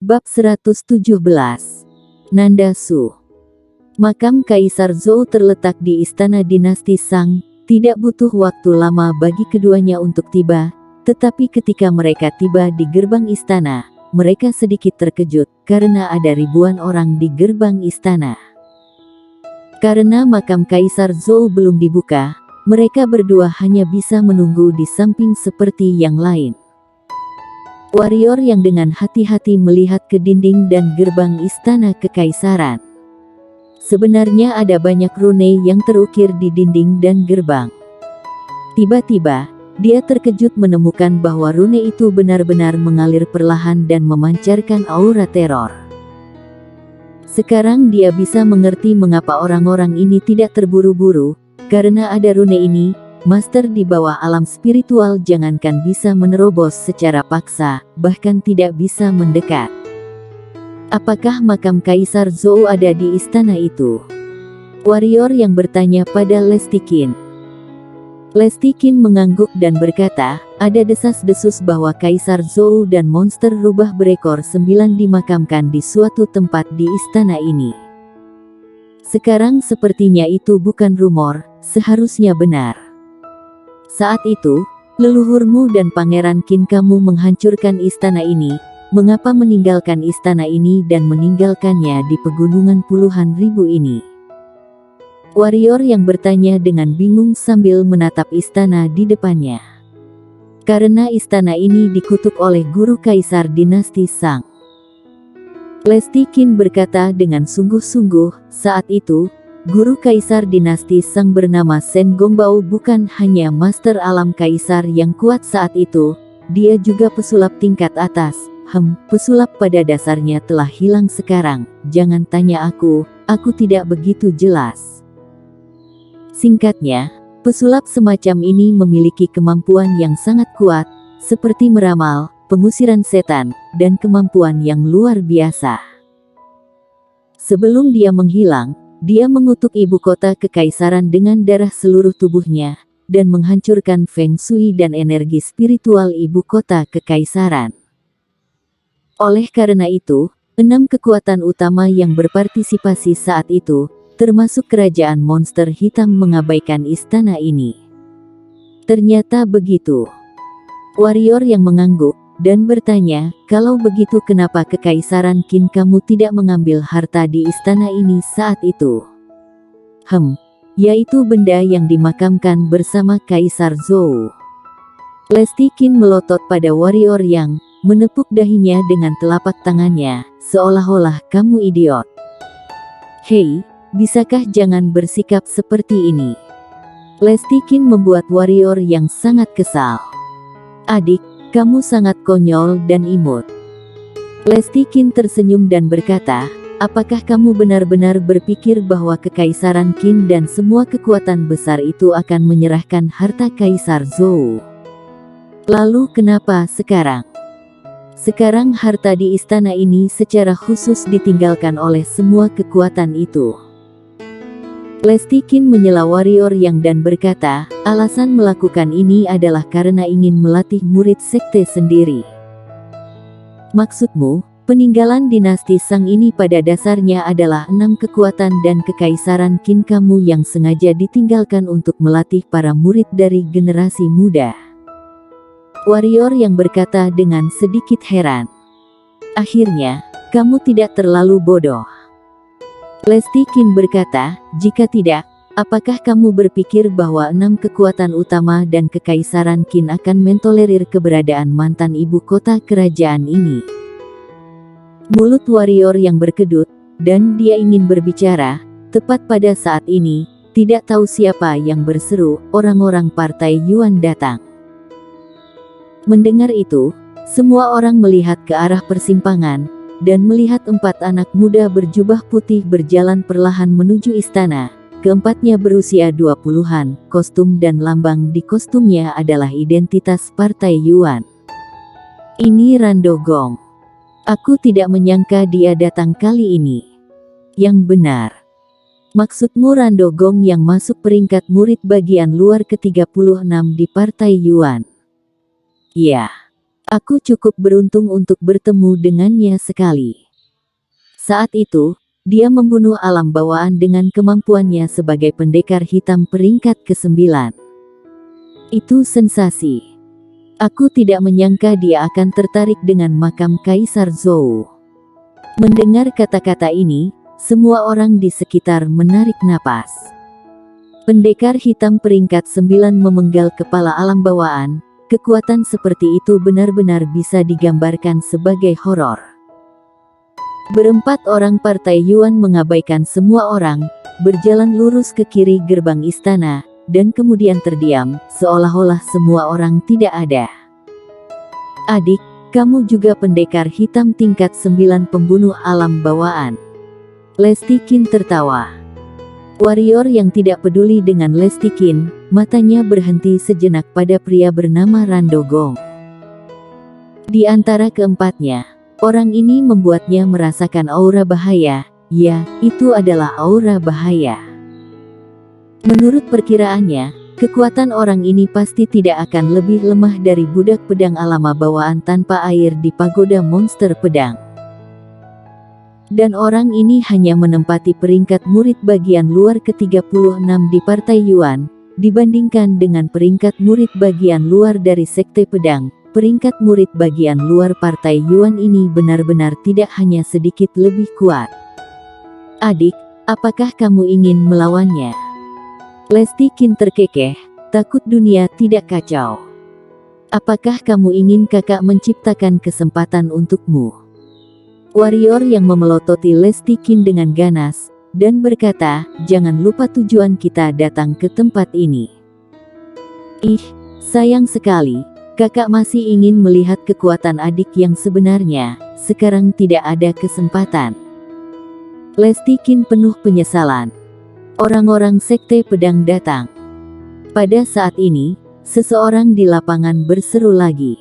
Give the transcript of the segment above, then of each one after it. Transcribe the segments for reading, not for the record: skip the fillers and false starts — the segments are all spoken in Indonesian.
Bab 117. Nanda Su. Makam Kaisar Zhou terletak di istana dinasti Shang. Tidak butuh waktu lama bagi keduanya untuk tiba, tetapi ketika mereka tiba di gerbang istana, mereka sedikit terkejut karena ada ribuan orang di gerbang istana. Karena makam Kaisar Zhou belum dibuka, mereka berdua hanya bisa menunggu di samping seperti yang lain. Warrior yang dengan hati-hati melihat ke dinding dan gerbang istana kekaisaran. Sebenarnya ada banyak rune yang terukir di dinding dan gerbang. Tiba-tiba, dia terkejut menemukan bahwa rune itu benar-benar mengalir perlahan dan memancarkan aura teror. Sekarang dia bisa mengerti mengapa orang-orang ini tidak terburu-buru, karena ada rune ini. Master di bawah alam spiritual jangankan bisa menerobos secara paksa, bahkan tidak bisa mendekat. Apakah makam Kaisar Zhou ada di istana itu? Warrior yang bertanya pada Lesti Qin. Lesti Qin mengangguk dan berkata, ada desas-desus bahwa Kaisar Zhou dan monster rubah berekor 9 dimakamkan di suatu tempat di istana ini. Sekarang sepertinya itu bukan rumor, seharusnya benar. Saat itu, leluhurmu dan Pangeran Qin kamu menghancurkan istana ini. Mengapa meninggalkan istana ini dan meninggalkannya di pegunungan puluhan ribu ini? Warrior yang bertanya dengan bingung sambil menatap istana di depannya. Karena istana ini dikutuk oleh guru kaisar dinasti Shang. Lesti Qin berkata dengan sungguh-sungguh, saat itu, guru kaisar dinasti Shang bernama Shen Gongbao bukan hanya master alam kaisar yang kuat saat itu, dia juga pesulap tingkat atas. Pesulap pada dasarnya telah hilang sekarang, jangan tanya aku tidak begitu jelas. Singkatnya, pesulap semacam ini memiliki kemampuan yang sangat kuat, seperti meramal, pengusiran setan, dan kemampuan yang luar biasa. Sebelum dia menghilang, dia mengutuk ibu kota kekaisaran dengan darah seluruh tubuhnya, dan menghancurkan feng shui dan energi spiritual ibu kota kekaisaran. Oleh karena itu, 6 kekuatan utama yang berpartisipasi saat itu, termasuk kerajaan monster hitam mengabaikan istana ini. Ternyata begitu. Warrior yang mengangguk, dan bertanya, kalau begitu kenapa kekaisaran Qin kamu tidak mengambil harta di istana ini saat itu? Yaitu benda yang dimakamkan bersama Kaisar Zhou. Lesti Qin melotot pada warrior yang menepuk dahinya dengan telapak tangannya, seolah-olah kamu idiot. Hei, bisakah jangan bersikap seperti ini? Lesti Qin membuat warrior yang sangat kesal. Adik, kamu sangat konyol dan imut. Lesti Qin tersenyum dan berkata, apakah kamu benar-benar berpikir bahwa kekaisaran Qin dan semua kekuatan besar itu akan menyerahkan harta Kaisar Zhou? Lalu kenapa sekarang? Sekarang harta di istana ini secara khusus ditinggalkan oleh semua kekuatan itu. Lesti Qin menyela warrior yang dan berkata, alasan melakukan ini adalah karena ingin melatih murid sekte sendiri. Maksudmu, peninggalan dinasti Shang ini pada dasarnya adalah 6 kekuatan dan kekaisaran Qin kamu yang sengaja ditinggalkan untuk melatih para murid dari generasi muda. Warrior yang berkata dengan sedikit heran. Akhirnya, kamu tidak terlalu bodoh. Lesti Qin berkata, jika tidak, apakah kamu berpikir bahwa 6 kekuatan utama dan kekaisaran Qin akan mentolerir keberadaan mantan ibu kota kerajaan ini? Mulut warrior yang berkedut, dan dia ingin berbicara, tepat pada saat ini, tidak tahu siapa yang berseru, orang-orang partai Yuan datang. Mendengar itu, semua orang melihat ke arah persimpangan, dan melihat 4 anak muda berjubah putih berjalan perlahan menuju istana. Keempatnya berusia 20-an, kostum dan lambang di kostumnya adalah identitas partai Yuan. Ini Rando Gong. Aku tidak menyangka dia datang kali ini. Yang benar. Maksudmu Rando Gong yang masuk peringkat murid bagian luar ke-36 di partai Yuan? Ya. Aku cukup beruntung untuk bertemu dengannya sekali. Saat itu, dia membunuh alam bawaan dengan kemampuannya sebagai pendekar hitam peringkat ke-9. Itu sensasi. Aku tidak menyangka dia akan tertarik dengan makam Kaisar Zhou. Mendengar kata-kata ini, semua orang di sekitar menarik napas. Pendekar hitam peringkat 9 memenggal kepala alam bawaan. Kekuatan seperti itu benar-benar bisa digambarkan sebagai horor. Berempat orang Partai Yuan mengabaikan semua orang, berjalan lurus ke kiri gerbang istana, dan kemudian terdiam, seolah-olah semua orang tidak ada. Adik, kamu juga pendekar hitam tingkat 9 pembunuh alam bawaan. Lesti Qin tertawa. Warrior yang tidak peduli dengan Lesti Qin, matanya berhenti sejenak pada pria bernama Rando Gong. Di antara keempatnya, orang ini membuatnya merasakan aura bahaya. Ya, itu adalah aura bahaya. Menurut perkiraannya, kekuatan orang ini pasti tidak akan lebih lemah dari budak pedang alama bawaan tanpa air di pagoda monster pedang. Dan orang ini hanya menempati peringkat murid bagian luar ke-36 di Partai Yuan, dibandingkan dengan peringkat murid bagian luar dari Sekte Pedang. Peringkat murid bagian luar Partai Yuan ini benar-benar tidak hanya sedikit lebih kuat. Adik, apakah kamu ingin melawannya? Lesti Qin terkekeh, takut dunia tidak kacau. Apakah kamu ingin kakak menciptakan kesempatan untukmu? Warrior yang memelototi Lesti Qin dengan ganas, dan berkata, jangan lupa tujuan kita datang ke tempat ini. Ih, sayang sekali, kakak masih ingin melihat kekuatan adik yang sebenarnya, sekarang tidak ada kesempatan. Lesti Qin penuh penyesalan. Orang-orang Sekte Pedang datang. Pada saat ini, seseorang di lapangan berseru lagi.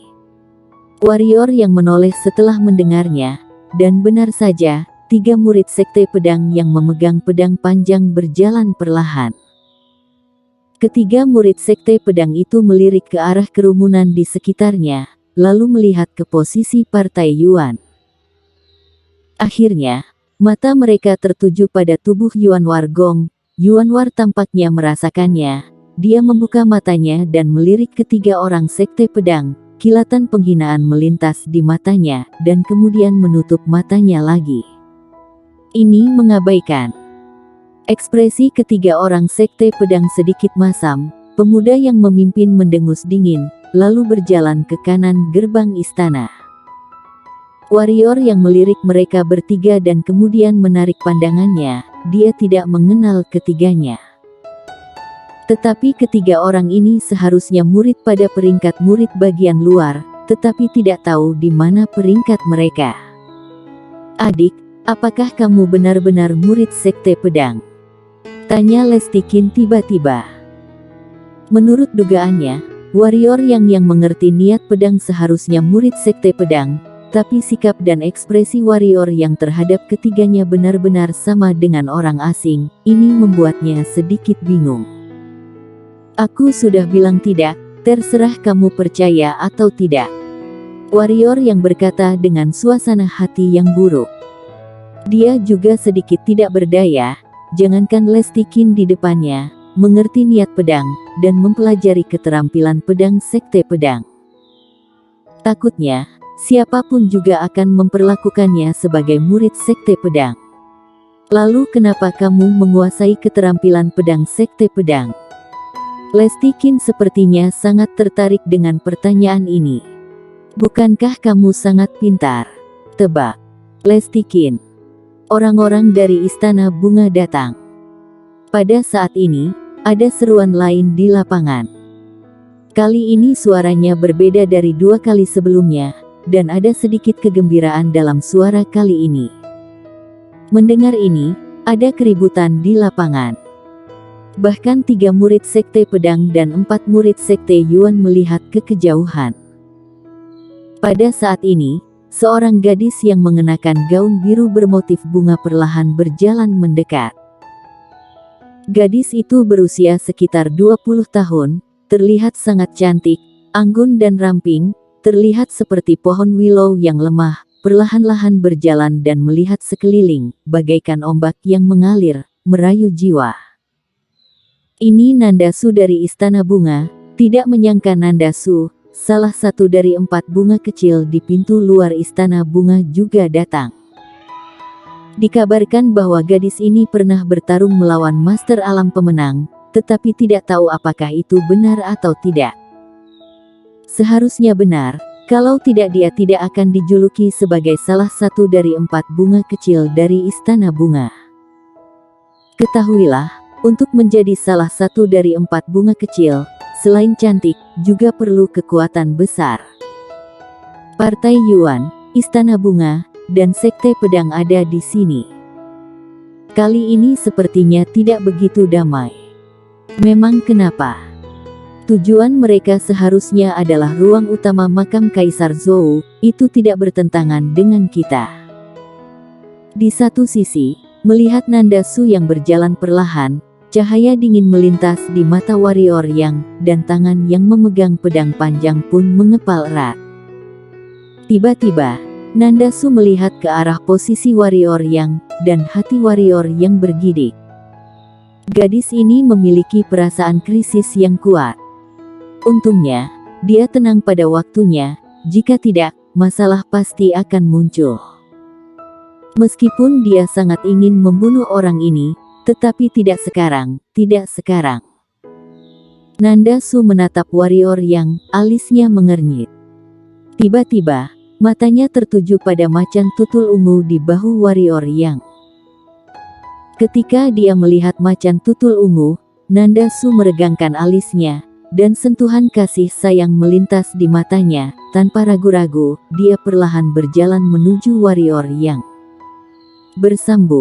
Warrior yang menoleh setelah mendengarnya, dan benar saja, 3 murid Sekte Pedang yang memegang pedang panjang berjalan perlahan. Ketiga murid Sekte Pedang itu melirik ke arah kerumunan di sekitarnya, lalu melihat ke posisi Partai Yuan. Akhirnya, mata mereka tertuju pada tubuh Yuan Wargong. Yuan War tampaknya merasakannya. Dia membuka matanya dan melirik ketiga orang Sekte Pedang. Kilatan penghinaan melintas di matanya, dan kemudian menutup matanya lagi. Ini mengabaikan. Ekspresi ketiga orang Sekte Pedang sedikit masam. Pemuda yang memimpin mendengus dingin, lalu berjalan ke kanan gerbang istana. Warrior yang melirik mereka bertiga dan kemudian menarik pandangannya, dia tidak mengenal ketiganya. Tetapi ketiga orang ini seharusnya murid pada peringkat murid bagian luar, tetapi tidak tahu di mana peringkat mereka. Adik, apakah kamu benar-benar murid Sekte Pedang? Tanya Lesti Qin tiba-tiba. Menurut dugaannya, warrior yang mengerti niat pedang seharusnya murid Sekte Pedang, tapi sikap dan ekspresi warrior yang terhadap ketiganya benar-benar sama dengan orang asing. Ini membuatnya sedikit bingung. Aku sudah bilang tidak, terserah kamu percaya atau tidak. Warrior yang berkata dengan suasana hati yang buruk. Dia juga sedikit tidak berdaya, jangankan Lesti Qin di depannya, mengerti niat pedang, dan mempelajari keterampilan pedang Sekte Pedang. Takutnya, siapapun juga akan memperlakukannya sebagai murid Sekte Pedang. Lalu kenapa kamu menguasai keterampilan pedang Sekte Pedang? Lesti Qin sepertinya sangat tertarik dengan pertanyaan ini. Bukankah kamu sangat pintar? Tebak. Lesti Qin. Orang-orang dari Istana Bunga datang. Pada saat ini, ada seruan lain di lapangan. Kali ini suaranya berbeda dari 2 kali sebelumnya, dan ada sedikit kegembiraan dalam suara kali ini. Mendengar ini, ada keributan di lapangan. Bahkan 3 murid Sekte Pedang dan 4 murid Sekte Yuan melihat ke kejauhan. Pada saat ini, seorang gadis yang mengenakan gaun biru bermotif bunga perlahan berjalan mendekat. Gadis itu berusia sekitar 20 tahun, terlihat sangat cantik, anggun dan ramping. terlihat seperti pohon willow yang lemah, perlahan-lahan berjalan dan melihat sekeliling, bagaikan ombak yang mengalir, merayu jiwa. Ini Nandasu dari Istana Bunga. Tidak menyangka Nandasu, salah satu dari 4 bunga kecil di pintu luar Istana Bunga juga datang. Dikabarkan bahwa gadis ini pernah bertarung melawan Master Alam pemenang, tetapi tidak tahu apakah itu benar atau tidak. Seharusnya benar, kalau tidak dia tidak akan dijuluki sebagai salah satu dari 4 bunga kecil dari Istana Bunga. Ketahuilah, untuk menjadi salah satu dari 4 bunga kecil, selain cantik, juga perlu kekuatan besar. Partai Yuan, Istana Bunga, dan Sekte Pedang ada di sini. Kali ini sepertinya tidak begitu damai. Memang kenapa? Tujuan mereka seharusnya adalah ruang utama makam Kaisar Zhou, itu tidak bertentangan dengan kita. Di satu sisi, melihat Nandasu yang berjalan perlahan, cahaya dingin melintas di mata warrior Yang, dan tangan yang memegang pedang panjang pun mengepal erat. Tiba-tiba, Nandasu melihat ke arah posisi warrior Yang, dan hati warrior Yang bergidik. Gadis ini memiliki perasaan krisis yang kuat. Untungnya, dia tenang pada waktunya, jika tidak, masalah pasti akan muncul. Meskipun dia sangat ingin membunuh orang ini, tetapi tidak sekarang, tidak sekarang. Nandasu menatap warrior Yang, alisnya mengernyit. Tiba-tiba, matanya tertuju pada macan tutul ungu di bahu warrior Yang. Ketika dia melihat macan tutul ungu, Nandasu meregangkan alisnya, dan sentuhan kasih sayang melintas di matanya. Tanpa ragu-ragu, dia perlahan berjalan menuju warrior Yang. Bersambung.